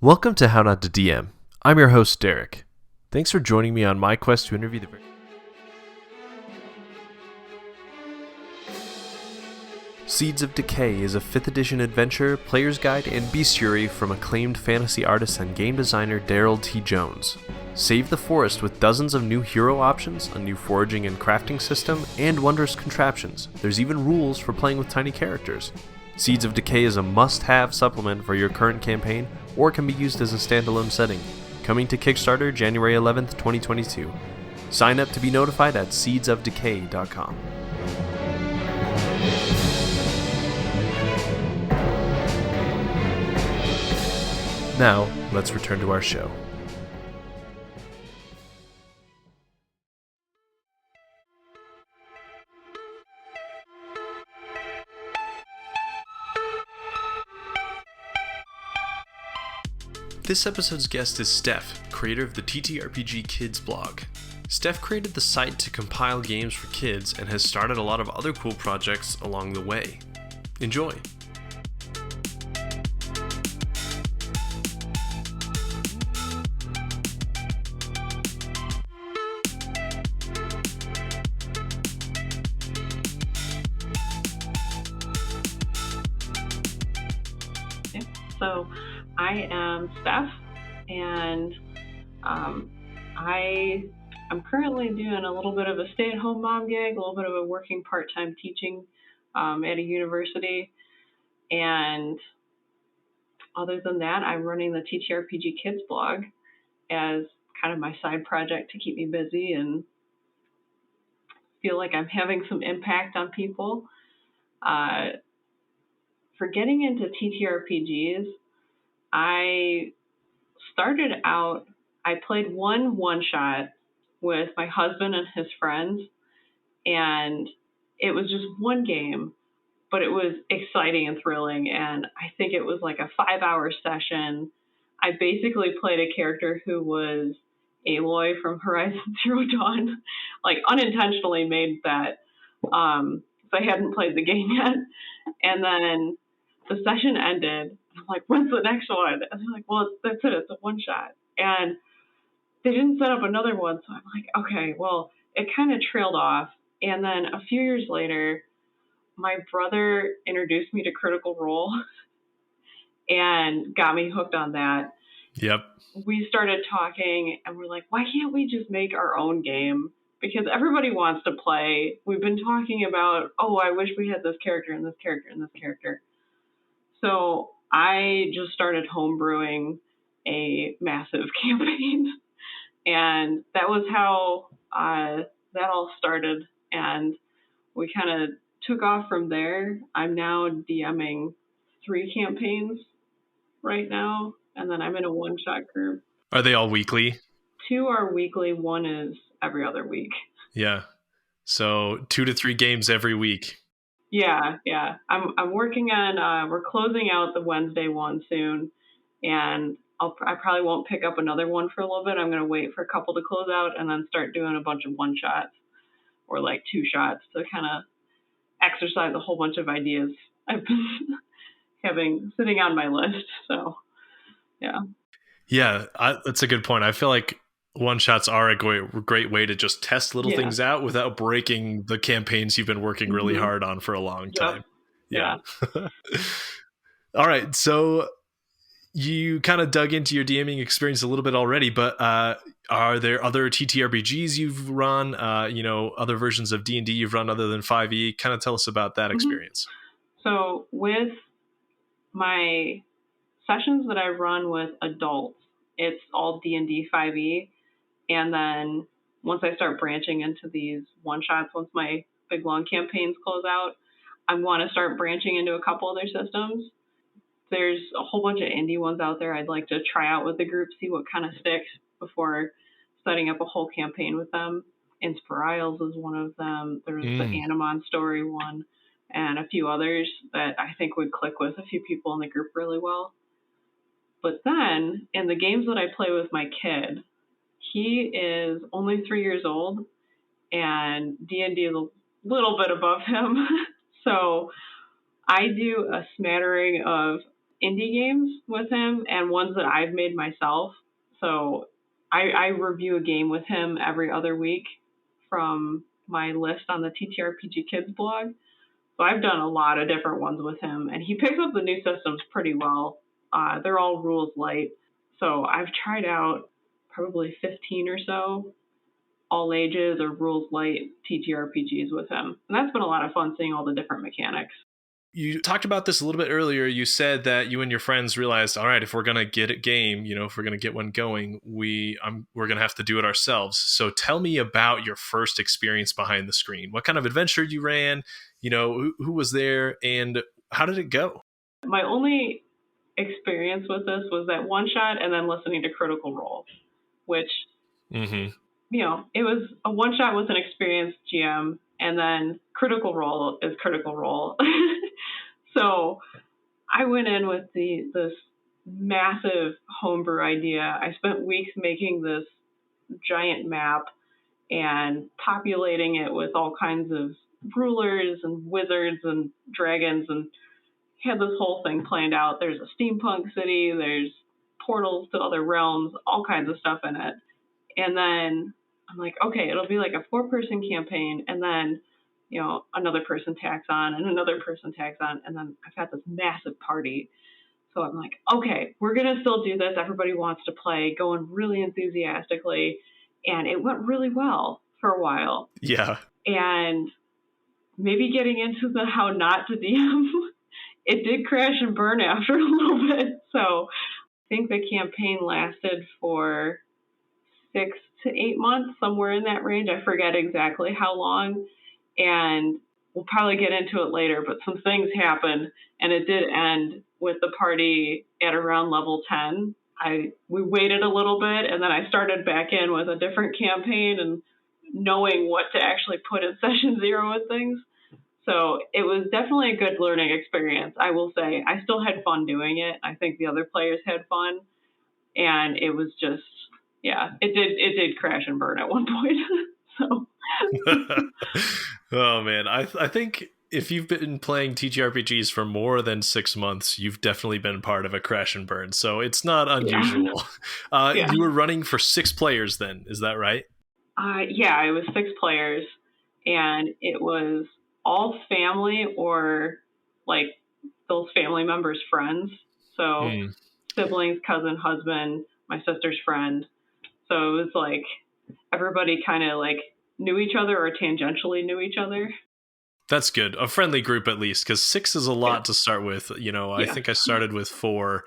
Welcome to How Not to DM. I'm your host, Derek. Thanks for joining me on my quest to interview the... Seeds of Decay is a 5th edition adventure, player's guide, and bestiary from acclaimed fantasy artist and game designer Daryl T. Jones. Save the forest with dozens of new hero options, a new foraging and crafting system, and wondrous contraptions. There's even rules for playing with tiny characters. Seeds of Decay is a must-have supplement for your current campaign, or can be used as a standalone setting. Coming to Kickstarter January 11th, 2022. Sign up to be notified at seedsofdecay.com. Now, let's return to our show. This episode's guest is Steph, creator of the TTRPG Kids blog. Steph created the site to compile games for kids and has started a lot of other cool projects along the way. Enjoy! So I am Steph, and I'm currently doing a little bit of a stay-at-home mom gig, a little bit of a working part-time teaching at a university, and other than that, I'm running the TTRPG Kids blog as kind of my side project to keep me busy and feel like I'm having some impact on people. For getting into TTRPGs, I started out, I played one-shot with my husband and his friends, and it was just one game, but it was exciting and thrilling, and I think it was like a 5-hour session. I basically played a character who was Aloy from Horizon Zero Dawn, like unintentionally made that, so I hadn't played the game yet, and then the session ended. I'm like, when's the next one? And they're like, well, that's it. It's a one-shot. And they didn't set up another one. So I'm like, okay, well, it kind of trailed off. And then a few years later, my brother introduced me to Critical Role and got me hooked on that. Yep. We started talking and we're like, why can't we just make our own game? Because everybody wants to play. We've been talking about, oh, I wish we had this character and this character and this character. So I just started homebrewing a massive campaign, and that was how that all started, and we kind of took off from there. I'm now DMing 3 campaigns right now, and then I'm in a one-shot group. Are they all weekly? 2 are weekly, 1 is every other week. Yeah. So 2 to 3 games every week. Yeah. I'm working on, we're closing out the Wednesday one soon, and I probably won't pick up another one for a little bit. I'm going to wait for a couple to close out and then start doing a bunch of one-shots or like 2 shots to kind of exercise a whole bunch of ideas I've been sitting on my list. So, yeah. Yeah, that's a good point. I feel like one-shots are a great way to just test little things out without breaking the campaigns you've been working really hard on for a long time. Yeah. All right, so you kind of dug into your DMing experience a little bit already, but are there other TTRPGs you've run, other versions of D&D you've run other than 5e? Kind of tell us about that experience. So with my sessions that I run with adults, it's all D&D 5e. And then once I start branching into these one-shots, once my big long campaigns close out, I want to start branching into a couple other systems. There's a whole bunch of indie ones out there I'd like to try out with the group, see what kind of sticks before setting up a whole campaign with them. Inspirials is one of them. There's the Animon story one and a few others that I think would click with a few people in the group really well. But then in the games that I play with my kid, he is only 3 years old, and D&D is a little bit above him. So I do a smattering of indie games with him and ones that I've made myself. So I review a game with him every other week from my list on the TTRPG Kids blog. So I've done a lot of different ones with him, and he picks up the new systems pretty well. They're all rules light. So I've tried out probably 15 or so all ages or rules light TTRPGs with him. And that's been a lot of fun seeing all the different mechanics. You talked about this a little bit earlier. You said that you and your friends realized, all right, if we're going to get a game, if we're going to get one going, we're going to have to do it ourselves. So tell me about your first experience behind the screen. What kind of adventure you ran? Who was there and how did it go? My only experience with this was that one shot and then listening to Critical Role, which, it was a one shot with an experienced GM, and then Critical Role is Critical Role. So I went in with this massive homebrew idea. I spent weeks making this giant map and populating it with all kinds of rulers and wizards and dragons, and had this whole thing planned out. There's a steampunk city, there's portals to other realms, all kinds of stuff in it. And then I'm like, okay, it'll be like a 4-person campaign, and then another person tacks on and another person tacks on, and then I've got this massive party. So I'm like, okay, we're going to still do this. Everybody wants to play, going really enthusiastically. And it went really well for a while. Yeah. And maybe getting into the how not to DM, it did crash and burn after a little bit. So I think the campaign lasted for 6 to 8 months, somewhere in that range. I forget exactly how long. And we'll probably get into it later, but some things happened, and it did end with the party at around level 10. We waited a little bit, and then I started back in with a different campaign and knowing what to actually put in session 0 and things. So it was definitely a good learning experience, I will say. I still had fun doing it. I think the other players had fun, and it was just, it did crash and burn at one point. So. Oh man, I think if you've been playing TTRPGs for more than 6 months, you've definitely been part of a crash and burn. So it's not unusual. Yeah. You were running for 6 players then, is that right? Yeah, it was 6 players, and it was all family or like those family members' friends. So siblings, cousin, husband, my sister's friend. So it was like everybody kind of like knew each other or tangentially knew each other. That's good. A friendly group at least, because 6 is a lot to start with. I think I started with 4,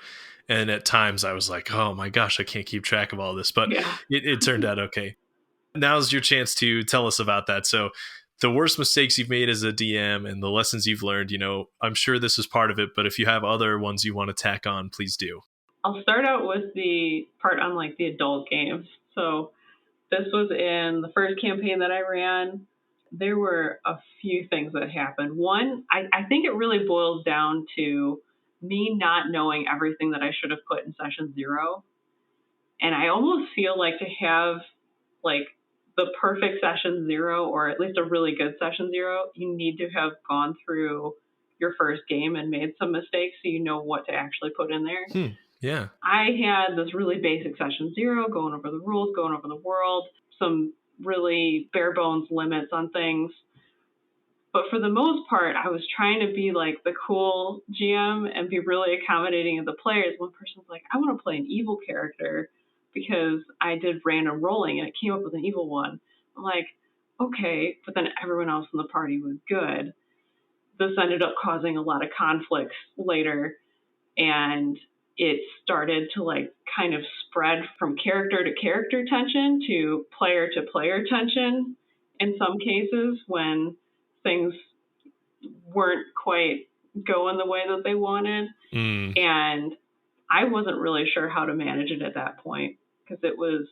and at times I was like, oh my gosh, I can't keep track of all this. But it turned out okay. Now's your chance to tell us about that. So the worst mistakes you've made as a DM and the lessons you've learned, I'm sure this is part of it, but if you have other ones you want to tack on, please do. I'll start out with the part on like the adult games. So this was in the first campaign that I ran. There were a few things that happened. One, I think it really boils down to me not knowing everything that I should have put in session 0. And I almost feel like to have like the perfect session 0, or at least a really good session 0, you need to have gone through your first game and made some mistakes so you know what to actually put in there. Yeah. I had this really basic session 0, going over the rules, going over the world, some really bare bones limits on things. But for the most part, I was trying to be like the cool GM and be really accommodating of the players. One person's like, I want to play an evil character because I did random rolling and it came up with an evil one. I'm like, okay, but then everyone else in the party was good. This ended up causing a lot of conflicts later, and it started to like kind of spread from character to character tension to player tension in some cases when things weren't quite going the way that they wanted. And I wasn't really sure how to manage it at that point because it was,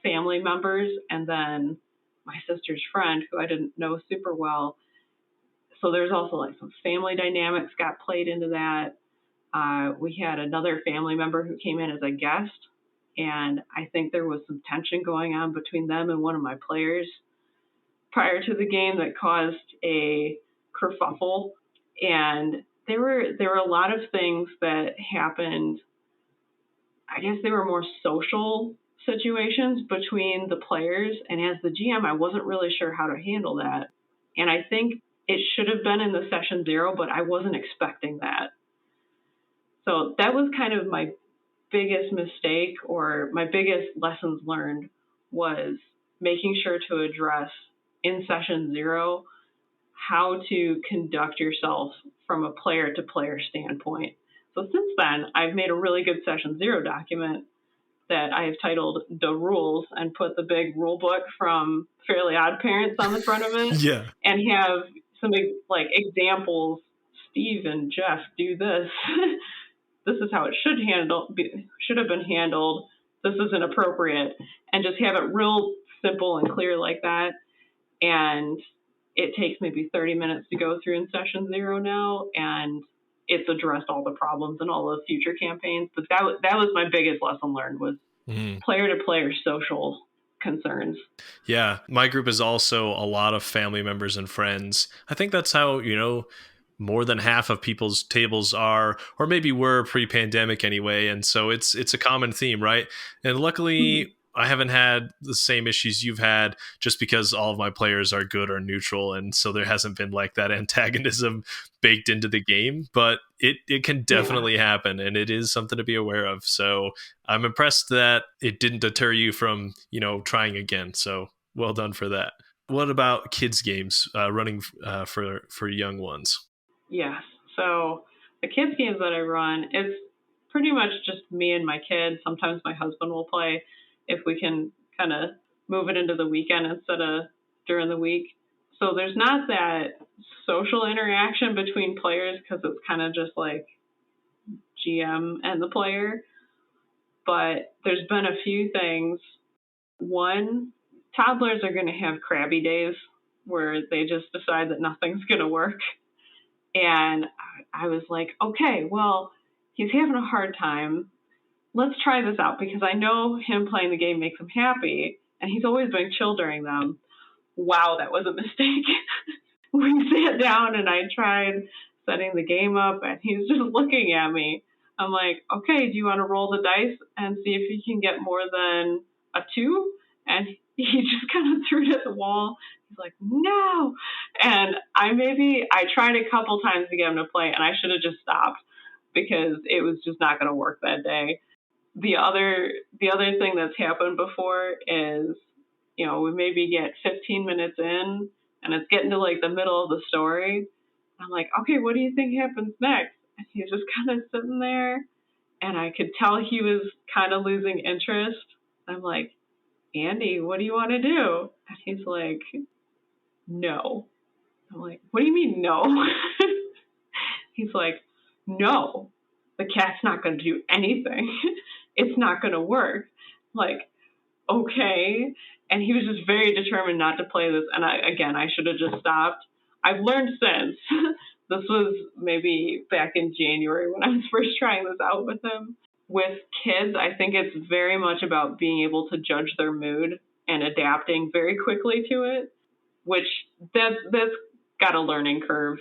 family members and then my sister's friend who I didn't know super well. So there's also like some family dynamics got played into that. We had another family member who came in as a guest, and I think there was some tension going on between them and one of my players prior to the game that caused a kerfuffle, and there were a lot of things that happened. I guess they were more social situations between the players, and as the GM, I wasn't really sure how to handle that. And I think it should have been in the session 0, but I wasn't expecting that. So that was kind of my biggest mistake, or my biggest lessons learned, was making sure to address in session 0 how to conduct yourself from a player to player standpoint. So since then, I've made a really good session 0 document that I have titled The Rules, and put the big rule book from Fairly Odd Parents on the front of it. Yeah. And have some like examples. Steve and Jeff do this. This is how it should have been handled. This is inappropriate. And just have it real simple and clear like that. And it takes maybe 30 minutes to go through in session 0 now, and it's addressed all the problems in all the future campaigns. But that was my biggest lesson learned, was player-to-player social concerns. Yeah, my group is also a lot of family members and friends. I think that's how, more than half of people's tables are, or maybe were pre-pandemic anyway. And so it's a common theme, right? And luckily, I haven't had the same issues you've had, just because all of my players are good or neutral. And so there hasn't been like that antagonism baked into the game, but it can definitely happen. And it is something to be aware of. So I'm impressed that it didn't deter you from, trying again. So well done for that. What about kids games running for young ones? Yes. So the kids games that I run, it's pretty much just me and my kids. Sometimes my husband will play if we can kind of move it into the weekend instead of during the week. So there's not that social interaction between players, because it's kind of just like GM and the player. But there's been a few things. One, toddlers are going to have crabby days where they just decide that nothing's going to work. And I was like, okay, well, he's having a hard time. Let's try this out, because I know him playing the game makes him happy, and he's always been chill during them. Wow, that was a mistake. We sat down and I tried setting the game up, and he's just looking at me. I'm like, okay, do you want to roll the dice and see if you can get more than a 2? And he just kind of threw it at the wall. He's like, no. And I tried a couple times to get him to play, and I should have just stopped, because it was just not going to work that day. The other thing that's happened before is, we maybe get 15 minutes in, and it's getting to like the middle of the story. I'm like, okay, what do you think happens next? And he's just kind of sitting there, and I could tell he was kind of losing interest. I'm like, Andy, what do you want to do? And he's like, no. I'm like, what do you mean no? He's like, no, the cat's not going to do anything. It's not going to work. Like, okay. And he was just very determined not to play this. And I should have just stopped. I've learned since. This was maybe back in January when I was first trying this out with him. With kids, I think it's very much about being able to judge their mood and adapting very quickly to it, which that's got a learning curve.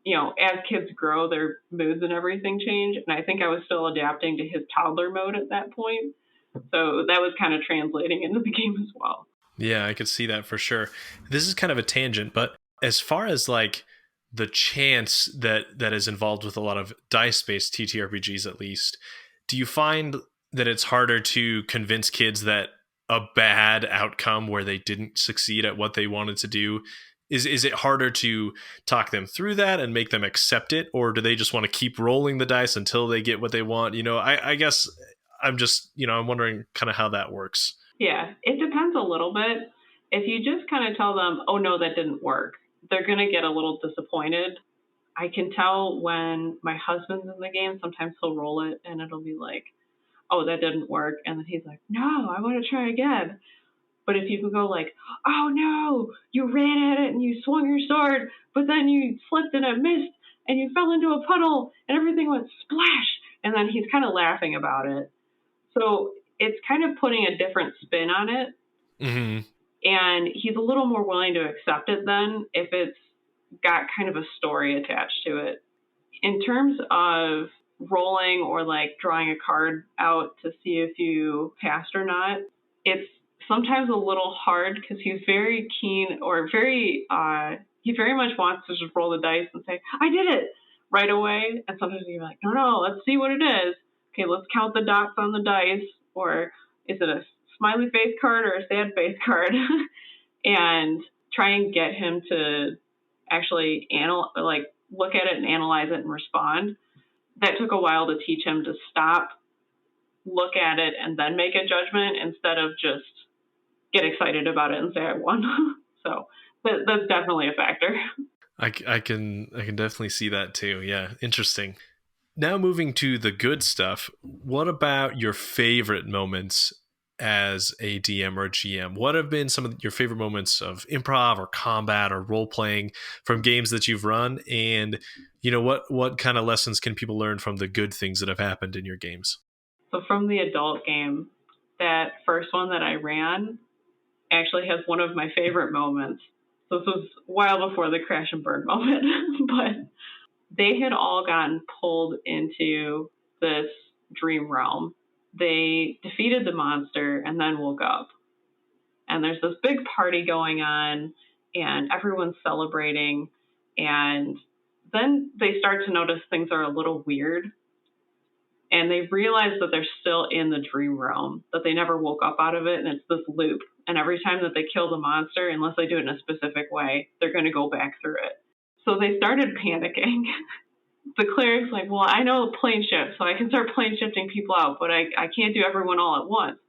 As kids grow, their moods and everything change. And I think I was still adapting to his toddler mode at that point. So that was kind of translating into the game as well. Yeah, I could see that for sure. This is kind of a tangent, but as far as like the chance that is involved with a lot of dice-based TTRPGs, at least, do you find that it's harder to convince kids that a bad outcome where they didn't succeed at what they wanted to do, is it harder to talk them through that and make them accept it, or do they just want to keep rolling the dice until they get what they want? I guess I'm just, I'm wondering kind of how that works. Yeah, it depends a little bit. If you just kind of tell them, oh no, that didn't work, they're going to get a little disappointed. I can tell when my husband's in the game, sometimes he'll roll it and it'll be like, oh, that didn't work. And then he's like, no, I want to try again. But if you can go like, oh no, you ran at it and you swung your sword, but then you slipped and it missed and you fell into a puddle and everything went splash. And then he's kind of laughing about it. So it's kind of putting a different spin on it. Mm-hmm. And he's a little more willing to accept it then if it's got kind of a story attached to it. In terms of rolling or like drawing a card out to see if you passed or not, it's sometimes a little hard because he's very keen or he very much wants to just roll the dice and say, I did it right away. And sometimes you're like, no, let's see what it is. Okay, let's count the dots on the dice. Or is it a smiley face card or a sad face card? And try and get him to actually look at it and analyze it and respond. That took a while to teach him to stop, look at it, and then make a judgment instead of just get excited about it and say I won. So that's definitely a factor. I can definitely see that too. Yeah, interesting. Now moving to the good stuff, what about your favorite moments as a DM or a GM? What have been some of your favorite moments of improv or combat or role playing from games that you've run? And what kind of lessons can people learn from the good things that have happened in your games? So from the adult game, that first one that I ran actually has one of my favorite moments. So this was a while before the crash and burn moment, but they had all gotten pulled into this dream realm. They defeated the monster and then woke up. And there's this big party going on and everyone's celebrating. And then they start to notice things are a little weird. And they realize that they're still in the dream realm, that they never woke up out of it. And it's this loop. And every time that they kill the monster, unless they do it in a specific way, they're going to go back through it. So they started panicking. The cleric's like, well, I know plane shift, so I can start plane shifting people out, but I can't do everyone all at once.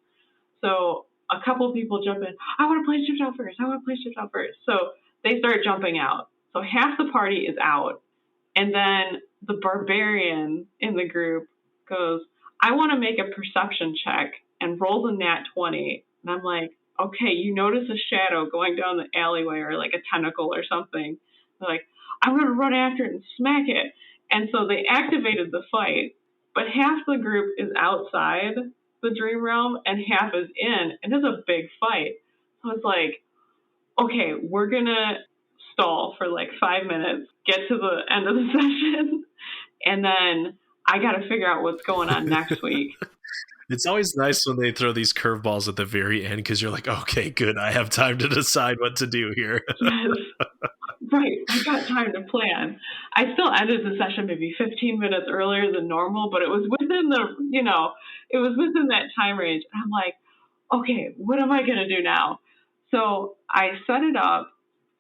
So a couple people jump in, I want to plane shift out first. So they start jumping out. So half the party is out. And then the barbarian in the group goes, I want to make a perception check and roll the nat 20. And I'm like, okay, you notice a shadow going down the alleyway or like a tentacle or something. They're like, I'm going to run after it and smack it. And so they activated the fight, but half the group is outside the dream realm and half is in, and it's a big fight. So it's like, okay, we're going to stall for like 5 minutes, get to the end of the session, and then I got to figure out what's going on next week. It's always nice when they throw these curveballs at the very end because you're like, okay, good, I have time to decide what to do here. Yes. Right, I got time to plan. I still ended the session maybe 15 minutes earlier than normal, but it was within that time range. I'm like, okay, what am I going to do now? So I set it up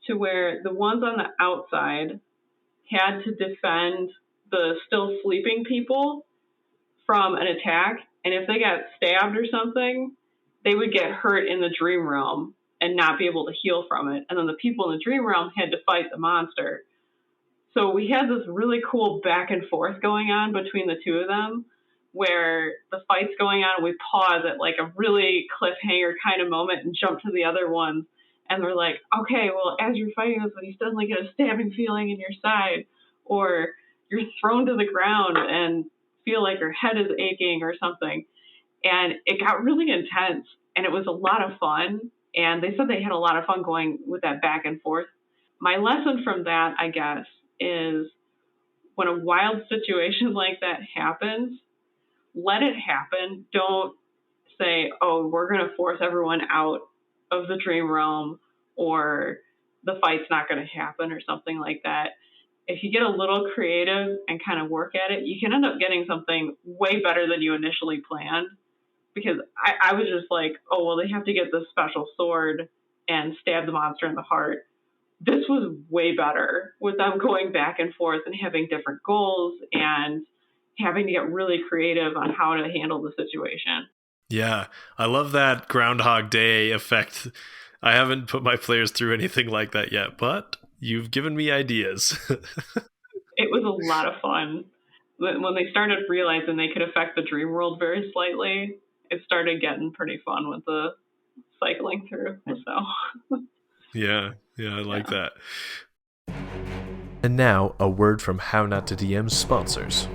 to where the ones on the outside had to defend the still sleeping people from an attack. And if they got stabbed or something, they would get hurt in the dream realm and not be able to heal from it. And then the people in the dream realm had to fight the monster. So we had this really cool back and forth going on between the two of them, where the fight's going on and we pause at like a really cliffhanger kind of moment and jump to the other ones. And we're like, okay, well, as you're fighting this one, you suddenly get a stabbing feeling in your side, or you're thrown to the ground and feel like your head is aching or something. And it got really intense and it was a lot of fun. And they said they had a lot of fun going with that back and forth. My lesson from that, I guess, is when a wild situation like that happens, let it happen. Don't say, oh, we're going to force everyone out of the dream realm or the fight's not going to happen or something like that. If you get a little creative and kind of work at it, you can end up getting something way better than you initially planned. Because I was just like, oh, well, they have to get this special sword and stab the monster in the heart. This was way better with them going back and forth and having different goals and having to get really creative on how to handle the situation. Yeah, I love that Groundhog Day effect. I haven't put my players through anything like that yet, but you've given me ideas. It was a lot of fun. When they started realizing they could affect the dream world very slightly, it started getting pretty fun with the cycling through. So yeah, I like that. And now, a word from How Not to DM's sponsors.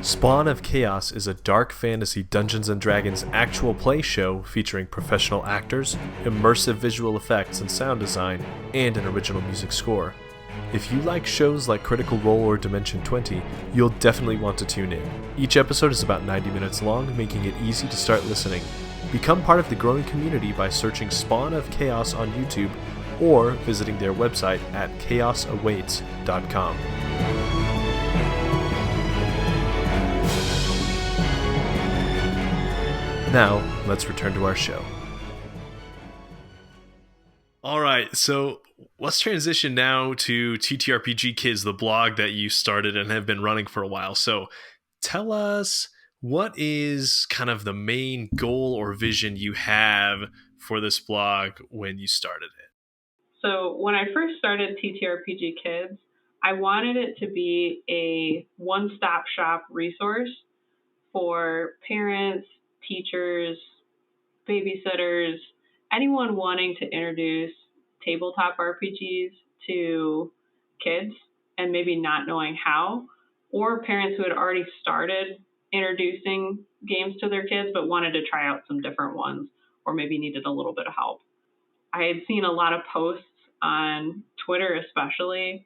Spawn of Chaos is a dark fantasy Dungeons & Dragons actual play show featuring professional actors, immersive visual effects and sound design, and an original music score. If you like shows like Critical Role or Dimension 20, you'll definitely want to tune in. Each episode is about 90 minutes long, making it easy to start listening. Become part of the growing community by searching Spawn of Chaos on YouTube or visiting their website at chaosawaits.com. Now, let's return to our show. All right, so let's transition now to TTRPG Kids, the blog that you started and have been running for a while. So tell us, what is kind of the main goal or vision you have for this blog when you started it? So when I first started TTRPG Kids, I wanted it to be a one-stop shop resource for parents, teachers, babysitters, anyone wanting to introduce tabletop RPGs to kids and maybe not knowing how, or parents who had already started introducing games to their kids but wanted to try out some different ones or maybe needed a little bit of help. I had seen a lot of posts on Twitter especially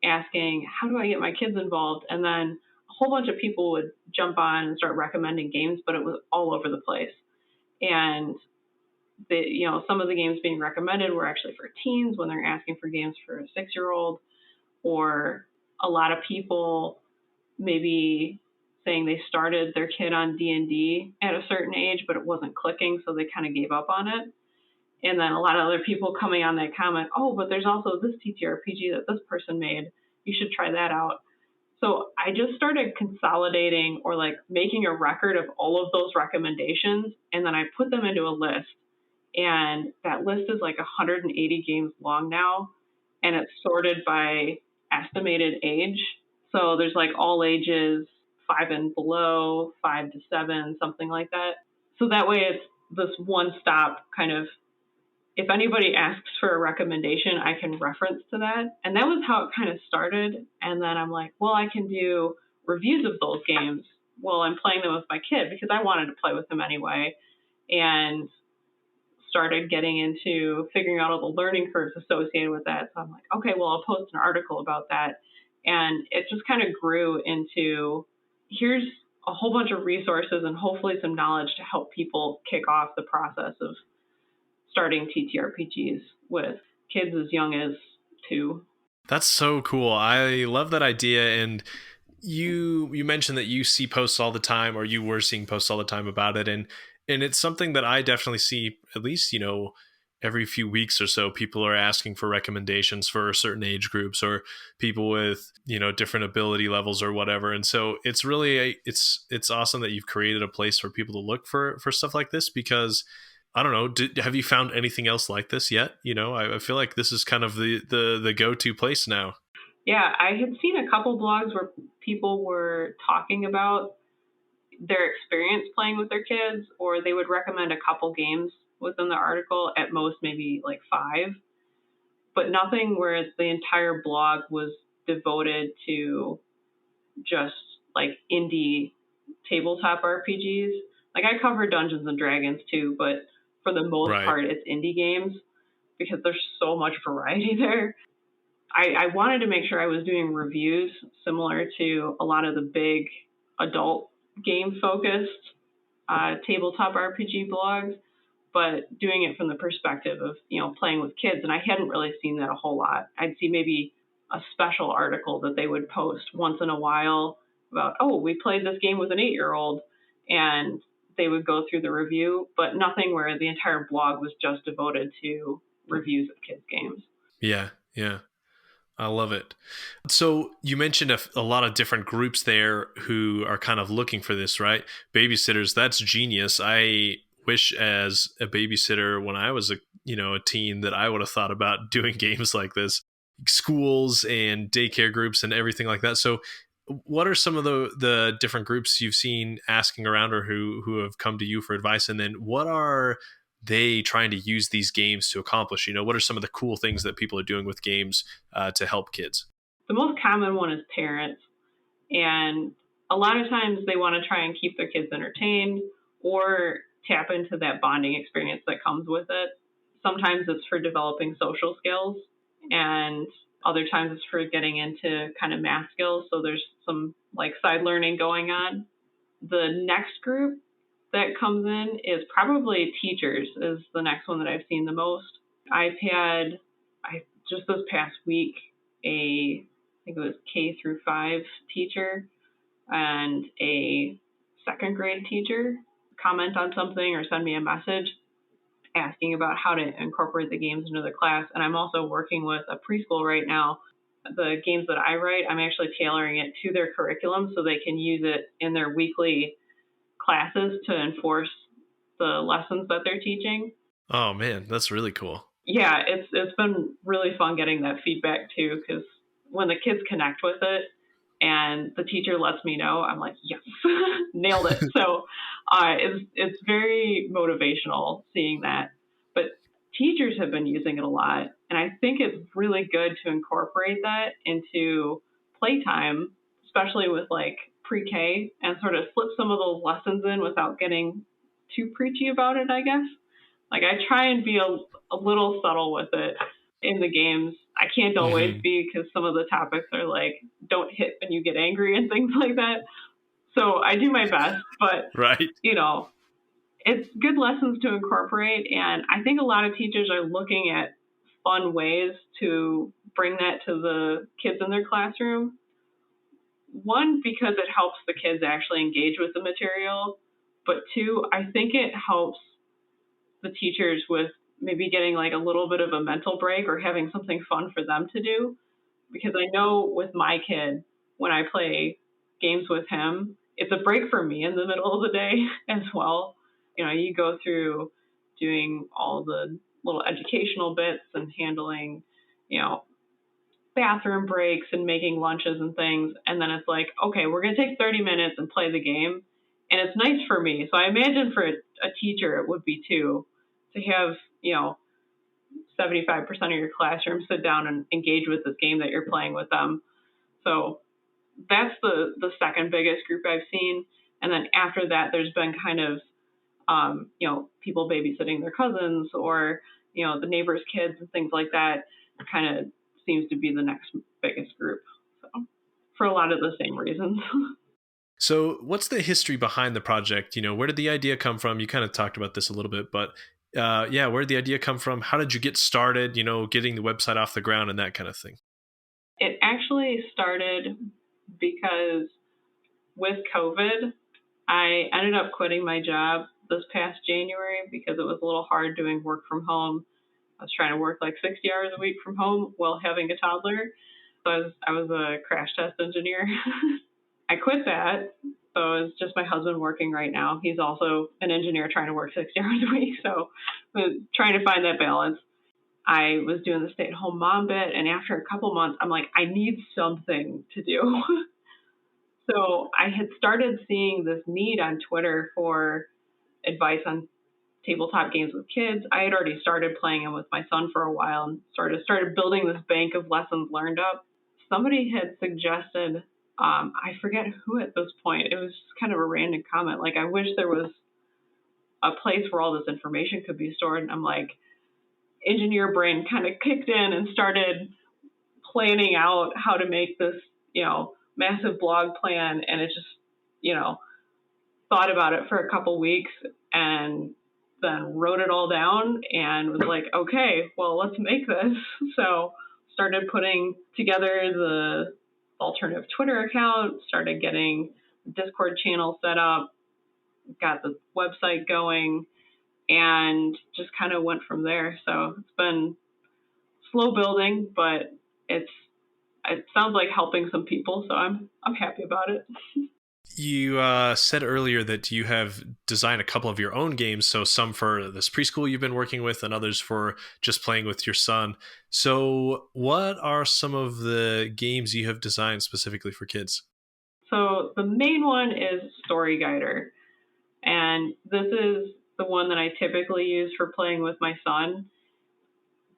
asking, how do I get my kids involved? And then a whole bunch of people would jump on and start recommending games, but it was all over the place. And some of the games being recommended were actually for teens when they're asking for games for a 6-year-old, or a lot of people maybe saying they started their kid on D&D at a certain age, but it wasn't clicking, so they kind of gave up on it. And then a lot of other people coming on that comment, oh, but there's also this TTRPG that this person made. You should try that out. So I just started consolidating or like making a record of all of those recommendations, and then I put them into a list. And that list is like 180 games long now, and it's sorted by estimated age. So there's like all ages, 5 and below, 5 to 7, something like that. So that way it's this one-stop kind of, if anybody asks for a recommendation, I can reference to that. And that was how it kind of started. And then I'm like, well, I can do reviews of those games while I'm playing them with my kid, because I wanted to play with him anyway. And started getting into figuring out all the learning curves associated with that. So I'm like, okay, well, I'll post an article about that. And it just kind of grew into, here's a whole bunch of resources and hopefully some knowledge to help people kick off the process of starting TTRPGs with kids as young as 2. That's so cool. I love that idea. And you mentioned that you see posts all the time, or you were seeing posts all the time about it. And it's something that I definitely see, at least, every few weeks or so, people are asking for recommendations for certain age groups or people with, different ability levels or whatever. And so it's really, it's awesome that you've created a place for people to look for stuff like this, because I don't know, have you found anything else like this yet? I feel like this is kind of the go-to place now. Yeah, I had seen a couple blogs where people were talking about their experience playing with their kids, or they would recommend a couple games within the article, at most maybe like 5, but nothing where the entire blog was devoted to just like indie tabletop RPGs. Like I cover Dungeons and Dragons too, but for the most part, it's indie games because there's so much variety there. I wanted to make sure I was doing reviews similar to a lot of the big adult game-focused tabletop RPG blogs, but doing it from the perspective of, playing with kids. And I hadn't really seen that a whole lot. I'd see maybe a special article that they would post once in a while about, oh, we played this game with an 8-year-old, and they would go through the review, but nothing where the entire blog was just devoted to reviews of kids' games. Yeah. I love it. So you mentioned a lot of different groups there who are kind of looking for this, right? Babysitters, that's genius. I wish as a babysitter when I was a teen that I would have thought about doing games like this. Schools and daycare groups and everything like that. So what are some of the different groups you've seen asking around, or who have come to you for advice? And then what are they trying to use these games to accomplish? What are some of the cool things that people are doing with games to help kids? The most common one is parents. And a lot of times they want to try and keep their kids entertained or tap into that bonding experience that comes with it. Sometimes it's for developing social skills. And Other times it's for getting into kind of math skills. So there's some like side learning going on. The next group that comes in is probably teachers is the next one that I've seen the most. I've had, just this past week, I think it was K through 5 teacher and a second grade teacher comment on something or send me a message asking about how to incorporate the games into the class. And I'm also working with a preschool right now. The games that I write, I'm actually tailoring it to their curriculum so they can use it in their weekly classes to enforce the lessons that they're teaching. Oh man, that's really cool. Yeah, it's been really fun getting that feedback too, because when the kids connect with it and the teacher lets me know, I'm like, yes, nailed it. So it's very motivational seeing that. But teachers have been using it a lot, and I think it's really good to incorporate that into playtime, especially with like pre-K, and sort of slip some of those lessons in without getting too preachy about it, I guess. Like I try and be a little subtle with it in the games. I can't always be because some of the topics are like, don't hit when you get angry and things like that. So I do my best, but right. It's good lessons to incorporate. And I think a lot of teachers are looking at fun ways to bring that to the kids in their classroom. One, because it helps the kids actually engage with the material. But two, I think it helps the teachers with maybe getting like a little bit of a mental break or having something fun for them to do. Because I know with my kid, when I play games with him, it's a break for me in the middle of the day as well. You go through doing all the little educational bits and handling, bathroom breaks and making lunches and things. And then it's like, okay, we're going to take 30 minutes and play the game. And it's nice for me. So I imagine for a teacher, it would be too, to have, 75% of your classroom sit down and engage with this game that you're playing with them. So that's the second biggest group I've seen. And then after that, there's been kind of, people babysitting their cousins or, the neighbors' kids and things like that kind of seems to be the next biggest group. So for a lot of the same reasons. So what's the history behind the project? Where did the idea come from? You kind of talked about this a little bit, but where did the idea come from? How did you get started, getting the website off the ground and that kind of thing? It actually started because with COVID, I ended up quitting my job this past January because it was a little hard doing work from home. I was trying to work like 60 hours a week from home while having a toddler. So I was a crash test engineer. I quit that. So it's just my husband working right now. He's also an engineer trying to work 60 hours a week. So I'm trying to find that balance. I was doing the stay-at-home mom bit. And after a couple months, I'm like, I need something to do. So I had started seeing this need on Twitter for advice on tabletop games with kids. I had already started playing them with my son for a while and started building this bank of lessons learned up. Somebody had suggested, I forget who at this point, it was kind of a random comment, like, I wish there was a place where all this information could be stored. And I'm like, engineer brain kind of kicked in and started planning out how to make this, massive blog plan. And it just, thought about it for a couple weeks and then wrote it all down and was like, okay, well, let's make this. So started putting together the alternative Twitter account, started getting the Discord channel set up, got the website going, and just kind of went from there. So it's been slow building, but it sounds like helping some people. So I'm happy about it. You said earlier that you have designed a couple of your own games, so some for this preschool you've been working with and others for just playing with your son. So what are some of the games you have designed specifically for kids? So the main one is Story Guider, and this is the one that I typically use for playing with my son.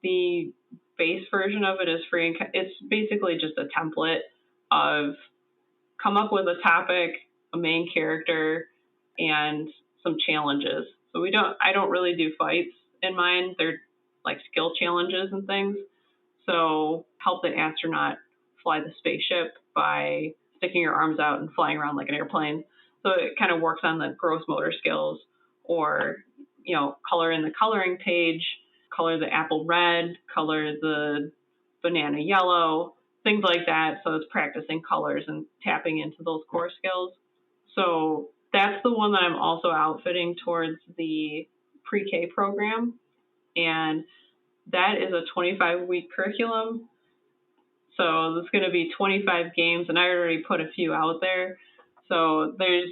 The base version of it is free, and it's basically just a template of come up with a topic, a main character, and some challenges. So I don't really do fights in mine. They're like skill challenges and things. So help the astronaut fly the spaceship by sticking your arms out and flying around like an airplane. So it kind of works on the gross motor skills, or, color in the coloring page, color the apple red, color the banana yellow, things like that. So it's practicing colors and tapping into those core skills. So that's the one that I'm also outfitting towards the pre-K program. And that is a 25-week curriculum. So there's going to be 25 games, and I already put a few out there. So there's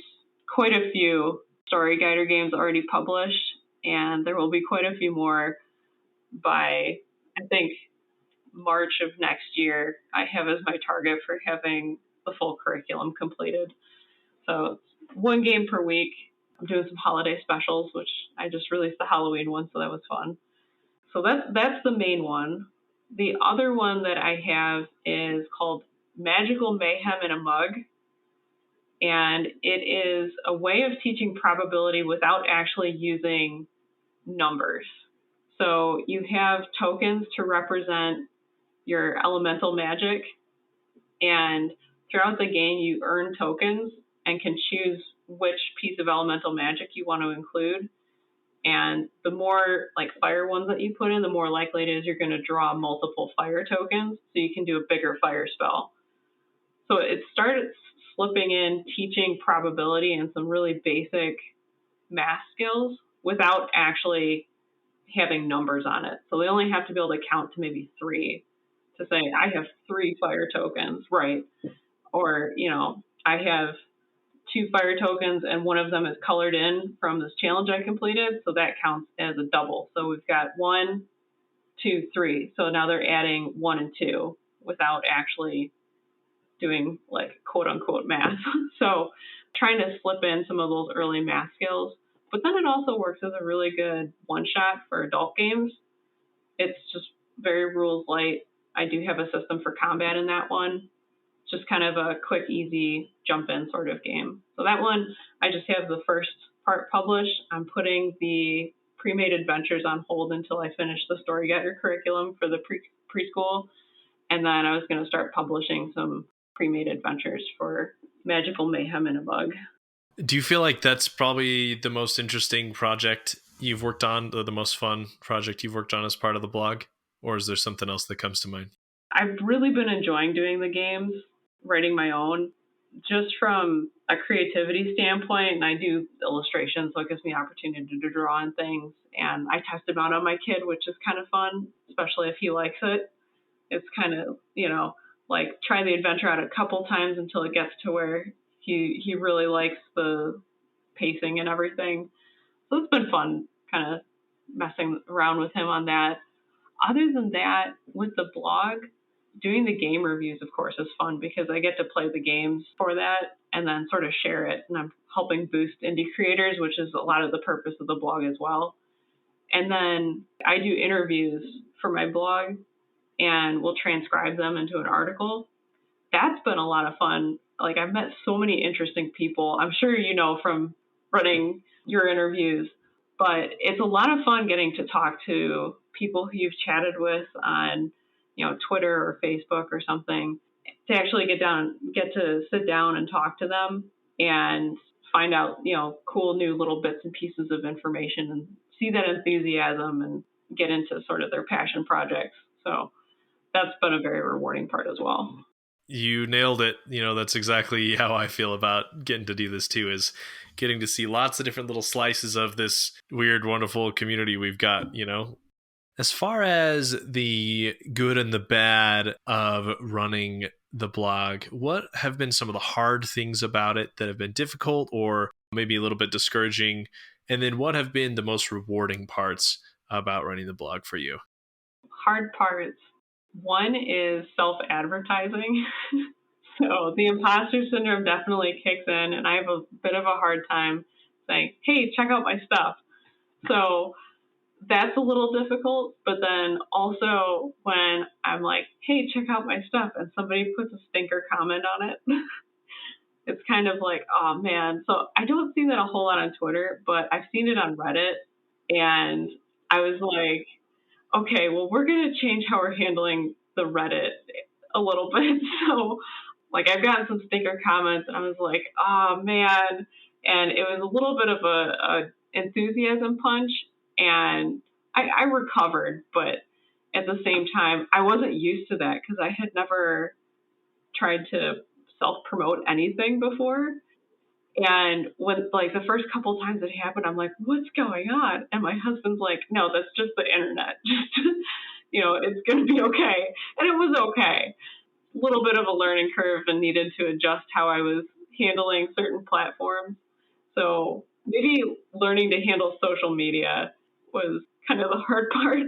quite a few story guider games already published, and there will be quite a few more by, I think, March of next year. I have as my target for having the full curriculum completed. So one game per week. I'm doing some holiday specials, which I just released the Halloween one, so that was fun. So that's the main one. The other one that I have is called Magical Mayhem in a Mug. And it is a way of teaching probability without actually using numbers. So you have tokens to represent your elemental magic. And throughout the game, you earn tokens and can choose which piece of elemental magic you want to include. And the more fire ones that you put in, the more likely it is you're going to draw multiple fire tokens, so you can do a bigger fire spell. So it started slipping in teaching probability and some really basic math skills without actually having numbers on it. So they only have to be able to count to maybe 3 to say, I have 3 fire tokens, right? Or, I have 2 fire tokens, and one of them is colored in from this challenge I completed, so that counts as a double. So we've got 1, 2, 3. So now they're adding 1 and 2 without actually doing quote unquote math. So trying to slip in some of those early math skills, but then it also works as a really good one shot for adult games. It's just very rules light. I do have a system for combat in that one. Just kind of a quick, easy jump in sort of game. So that one, I just have the first part published. I'm putting the pre-made adventures on hold until I finish the story guider curriculum for the preschool. And then I was going to start publishing some pre-made adventures for Magical Mayhem in a Mug. Do you feel like that's probably the most interesting project you've worked on, or the most fun project you've worked on as part of the blog? Or is there something else that comes to mind? I've really been enjoying doing the games, writing my own, just from a creativity standpoint. And I do illustrations, so it gives me opportunity to draw on things. And I test them out on my kid, which is kind of fun, especially if he likes it. It's kind of, try the adventure out a couple times until it gets to where he really likes the pacing and everything. So it's been fun kind of messing around with him on that. Other than that, with the blog, doing the game reviews, of course, is fun because I get to play the games for that and then sort of share it. And I'm helping boost indie creators, which is a lot of the purpose of the blog as well. And then I do interviews for my blog and we'll transcribe them into an article. That's been a lot of fun. I've met so many interesting people. I'm sure you know from running your interviews, but it's a lot of fun getting to talk to people who you've chatted with on, Twitter or Facebook or something, to actually get to sit down and talk to them and find out, cool new little bits and pieces of information and see that enthusiasm and get into sort of their passion projects. So that's been a very rewarding part as well. You nailed it. That's exactly how I feel about getting to do this too, is getting to see lots of different little slices of this weird, wonderful community we've got, As far as the good and the bad of running the blog, what have been some of the hard things about it that have been difficult or maybe a little bit discouraging? And then what have been the most rewarding parts about running the blog for you? Hard parts. One is self-advertising. So the imposter syndrome definitely kicks in, and I have a bit of a hard time saying, hey, check out my stuff. So that's a little difficult. But then also when I'm like, hey, check out my stuff, and somebody puts a stinker comment on it, it's kind of like, oh man. So I don't see that a whole lot on Twitter, but I've seen it on Reddit. And I was like, okay, well, we're going to change how we're handling the Reddit a little bit. So like I've gotten some stinker comments and I was like, oh man. And it was a little bit of a enthusiasm punch, and I recovered, but at the same time, I wasn't used to that because I had never tried to self-promote anything before. And when like the first couple times it happened, I'm like, what's going on? And my husband's like, no, that's just the internet. Just, it's going to be okay. And it was okay. A little bit of a learning curve and needed to adjust how I was handling certain platforms. So maybe learning to handle social media was kind of the hard part.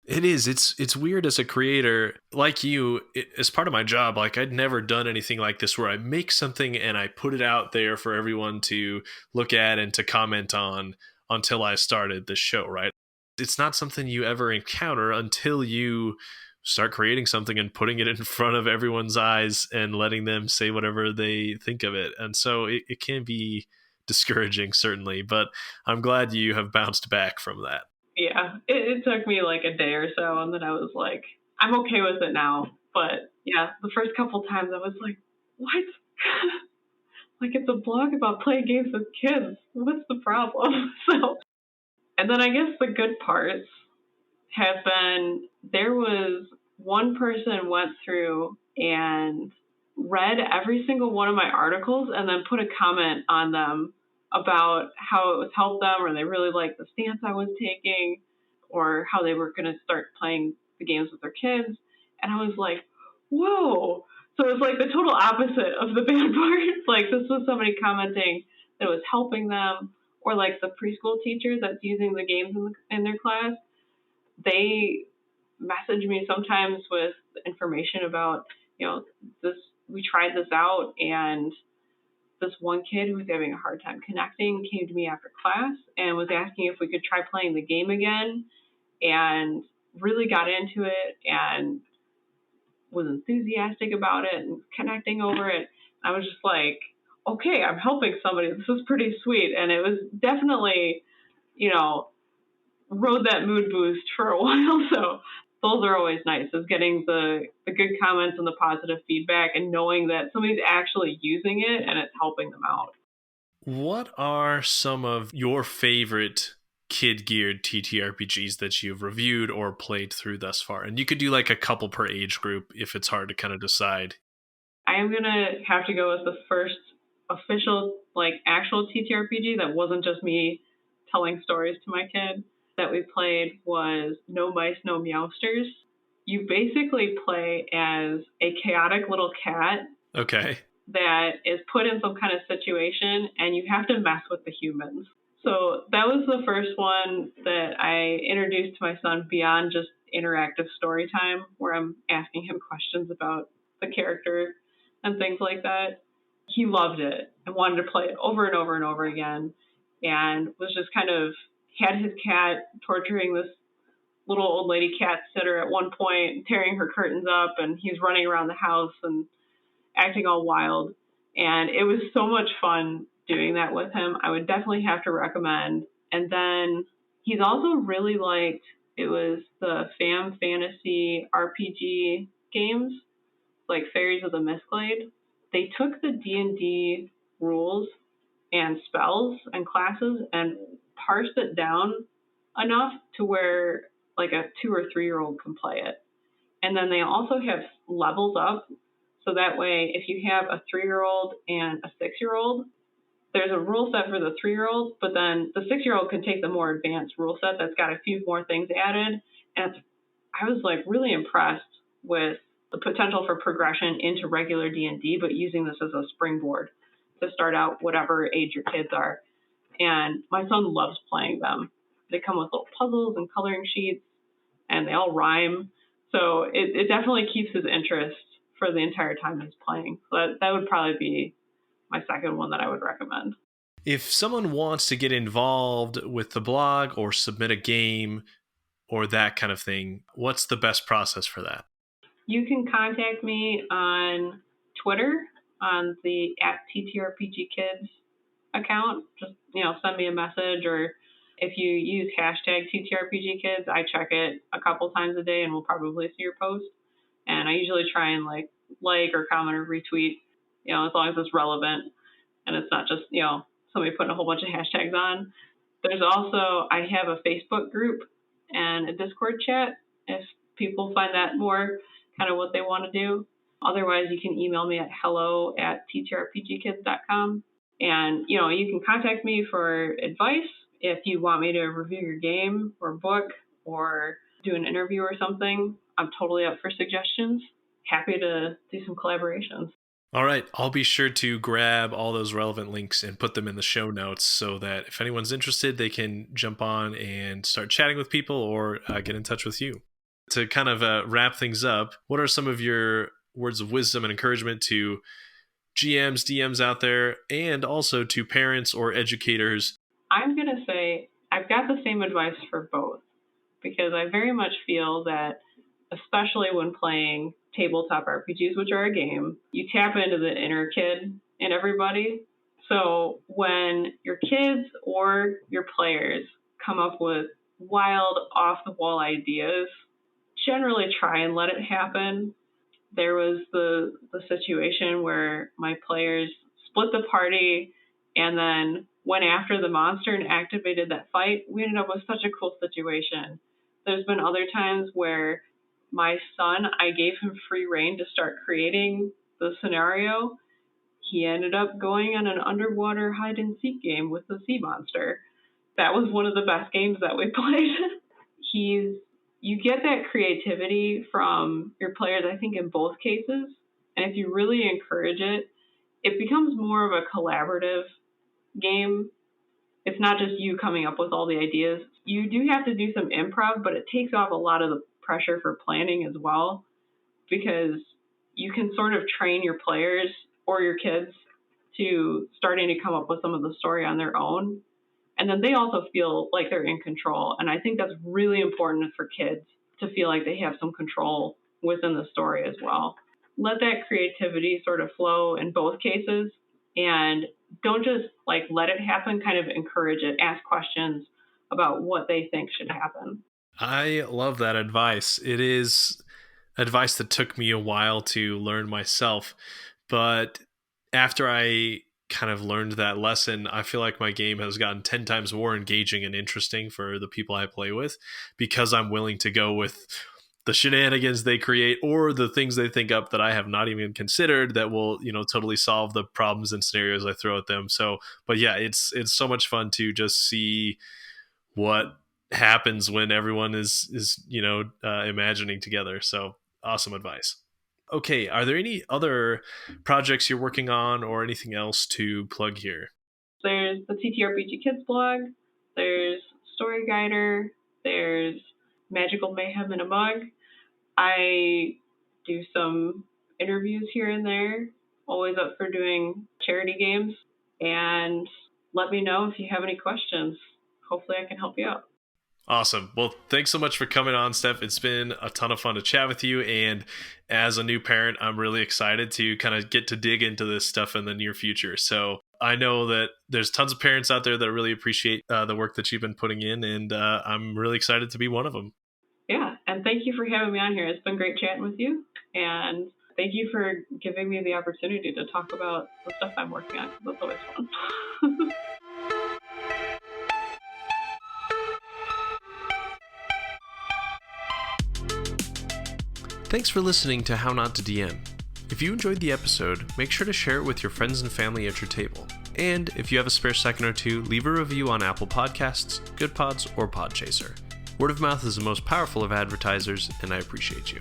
It is. It's weird as a creator like you. As part of my job, like I'd never done anything like this where I make something and I put it out there for everyone to look at and to comment on until I started the show, right? It's not something you ever encounter until you start creating something and putting it in front of everyone's eyes and letting them say whatever they think of it. And so it can be discouraging, certainly, but I'm glad you have bounced back from that. Yeah, it took me like a day or so, and then I was like, I'm okay with it now. But yeah, the first couple times I was like, what? Like, it's a blog about playing games with kids. What's the problem? So, and then I guess the good parts have been there was one person went through and read every single one of my articles and then put a comment on them about how it was helped them, or they really liked the stance I was taking, or how they were going to start playing the games with their kids. And I was like, whoa. So it's like the total opposite of the bad part. Like this was somebody commenting that was helping them, or like the preschool teacher that's using the games in their class. They message me sometimes with information about, this, we tried this out, and this one kid who was having a hard time connecting came to me after class and was asking if we could try playing the game again, and really got into it and was enthusiastic about it and connecting over it. I was just like, okay, I'm helping somebody. This is pretty sweet. And it was definitely, rode that mood boost for a while. So those are always nice, is getting the good comments and the positive feedback and knowing that somebody's actually using it and it's helping them out. What are some of your favorite kid-geared TTRPGs that you've reviewed or played through thus far? And you could do like a couple per age group if it's hard to kind of decide. I am going to have to go with the first official, like actual TTRPG that wasn't just me telling stories to my kid that we played was No Mice, No Meowsters. You basically play as a chaotic little cat. Okay. That is put in some kind of situation and you have to mess with the humans. So that was the first one that I introduced to my son beyond just interactive story time, where I'm asking him questions about the character and things like that. He loved it and wanted to play it over and over and over again, and was just kind of had his cat torturing this little old lady cat sitter at one point, tearing her curtains up, and he's running around the house and acting all wild. And it was so much fun doing that with him. I would definitely have to recommend. And then he's also really liked, it was the fantasy RPG games, like Fairies of the Mistglade. They took the D&D rules and spells and classes and parsed it down enough to where like a 2 or 3 year old can play it. And then they also have levels up. So that way, if you have a 3-year-old and a 6-year-old, there's a rule set for the 3-year-old, but then the 6-year-old can take the more advanced rule set that's got a few more things added. And I was like really impressed with the potential for progression into regular D&D, but using this as a springboard to start out whatever age your kids are. And my son loves playing them. They come with little puzzles and coloring sheets, and they all rhyme. So it definitely keeps his interest for the entire time he's playing. So that would probably be my second one that I would recommend. If someone wants to get involved with the blog or submit a game or that kind of thing, what's the best process for that? You can contact me on Twitter on the @TTRPGKids account. Just, send me a message, or if you use hashtag TTRPGKids, I check it a couple times a day and will probably see your post. And I usually try and like or comment or retweet, as long as it's relevant and it's not just, somebody putting a whole bunch of hashtags on. There's also, I have a Facebook group and a Discord chat if people find that more kind of what they want to do. Otherwise, you can email me at hello@ttrpgkids.com. And, you can contact me for advice if you want me to review your game or book or do an interview or something. I'm totally up for suggestions. Happy to do some collaborations. All right, I'll be sure to grab all those relevant links and put them in the show notes so that if anyone's interested, they can jump on and start chatting with people or get in touch with you. To kind of wrap things up, what are some of your words of wisdom and encouragement to GMs, DMs out there, and also to parents or educators? I'm going to say I've got the same advice for both, because I very much feel that, especially when playing tabletop RPGs, which are a game, you tap into the inner kid in everybody. So when your kids or your players come up with wild, off-the-wall ideas, generally try and let it happen. There was the situation where my players split the party and then went after the monster and activated that fight. We ended up with such a cool situation. There's been other times where my son, I gave him free rein to start creating the scenario. He ended up going on an underwater hide and seek game with the sea monster. That was one of the best games that we played. You get that creativity from your players, I think, in both cases. And if you really encourage it, it becomes more of a collaborative game. It's not just you coming up with all the ideas. You do have to do some improv, but it takes off a lot of the pressure for planning as well, because you can sort of train your players or your kids to starting to come up with some of the story on their own. And then they also feel like they're in control. And I think that's really important for kids to feel like they have some control within the story as well. Let that creativity sort of flow in both cases, and don't just let it happen, kind of encourage it, ask questions about what they think should happen. I love that advice. It is advice that took me a while to learn myself, but after I kind of learned that lesson, I feel like my game has gotten 10 times more engaging and interesting for the people I play with, because I'm willing to go with the shenanigans they create or the things they think up that I have not even considered that will, totally solve the problems and scenarios I throw at them. So, but yeah, it's so much fun to just see what happens when everyone is imagining together. So awesome advice. Okay, are there any other projects you're working on or anything else to plug here? There's the TTRPG Kids blog, there's Story Guider, there's Magical Mayhem in a Mug. I do some interviews here and there, always up for doing charity games, and let me know if you have any questions. Hopefully I can help you out. Awesome. Well, thanks so much for coming on, Steph. It's been a ton of fun to chat with you. And as a new parent, I'm really excited to kind of get to dig into this stuff in the near future. So I know that there's tons of parents out there that really appreciate the work that you've been putting in. And I'm really excited to be one of them. Yeah. And thank you for having me on here. It's been great chatting with you. And thank you for giving me the opportunity to talk about the stuff I'm working on. That's always fun. Thanks for listening to How Not to DM. If you enjoyed the episode, make sure to share it with your friends and family at your table. And if you have a spare second or two, leave a review on Apple Podcasts, Good Pods, or Podchaser. Word of mouth is the most powerful of advertisers, and I appreciate you.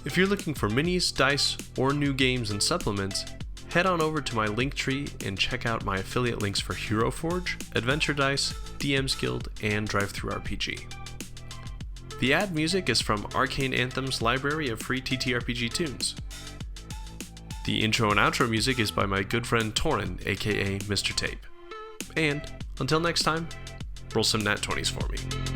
If you're looking for minis, dice, or new games and supplements, head on over to my Linktree and check out my affiliate links for Hero Forge, Adventure Dice, DM's Guild, and Drive-Thru-RPG. The ad music is from Arcane Anthem's library of free TTRPG tunes. The intro and outro music is by my good friend Torin, aka Mr. Tape. And until next time, roll some nat 20s for me.